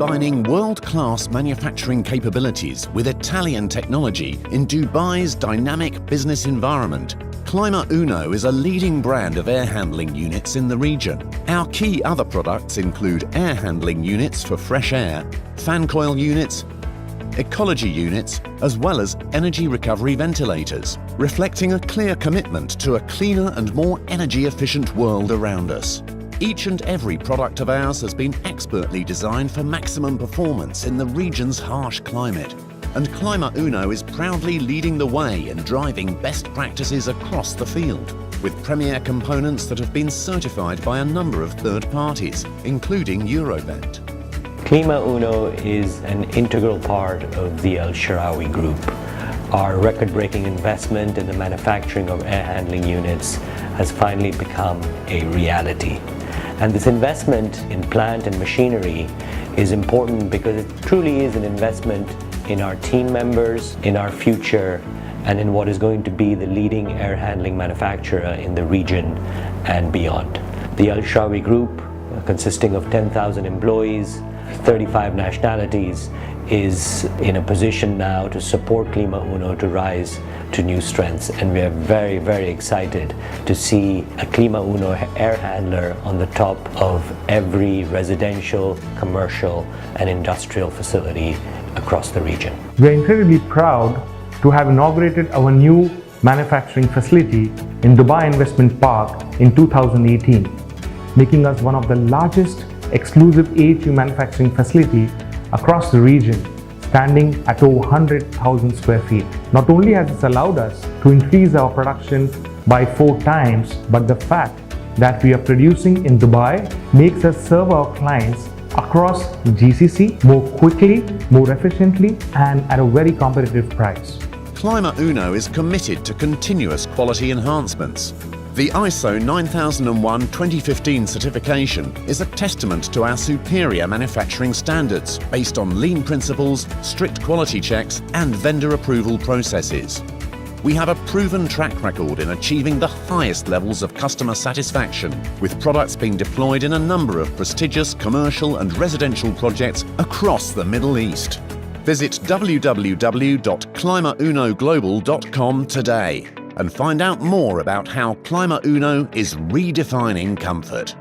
combining world-class manufacturing capabilities with Italian technology in Dubai's dynamic business environment. Clima Uno is a leading brand of air handling units in the region. Our key other products include air handling units for fresh air, fan coil units, ecology units, as well as energy recovery ventilators, reflecting a clear commitment to a cleaner and more energy-efficient world around us. Each and every product of ours has been expertly designed for maximum performance in the region's harsh climate. And Clima Uno is proudly leading the way in driving best practices across the field, with premier components that have been certified by a number of third parties, including Eurovent. Clima Uno is an integral part of the Al Sharawi Group. Our record-breaking investment in the manufacturing of air handling units has finally become a reality. And this investment in plant and machinery is important because it truly is an investment in our team members, in our future, and in what is going to be the leading air handling manufacturer in the region and beyond. The Al Sharawi Group, consisting of 10,000 employees, 35 nationalities, is in a position now to support Clima Uno to rise to new strengths, and we are very, very excited to see a Clima Uno air handler on the top of every residential, commercial and industrial facility across the region. We are incredibly proud to have inaugurated our new manufacturing facility in Dubai Investment Park in 2018, making us one of the largest exclusive AHU manufacturing facility across the region, standing at over 100,000 square feet. Not only has this allowed us to increase our production by 4 times, but the fact that we are producing in Dubai makes us serve our clients across GCC more quickly, more efficiently, and at a very competitive price. Clima Uno is committed to continuous quality enhancements. The ISO 9001-2015 certification is a testament to our superior manufacturing standards based on lean principles, strict quality checks, and vendor approval processes. We have a proven track record in achieving the highest levels of customer satisfaction, with products being deployed in a number of prestigious commercial and residential projects across the Middle East. Visit www.climaUnoglobal.com today and find out more about how Clima Uno is redefining comfort.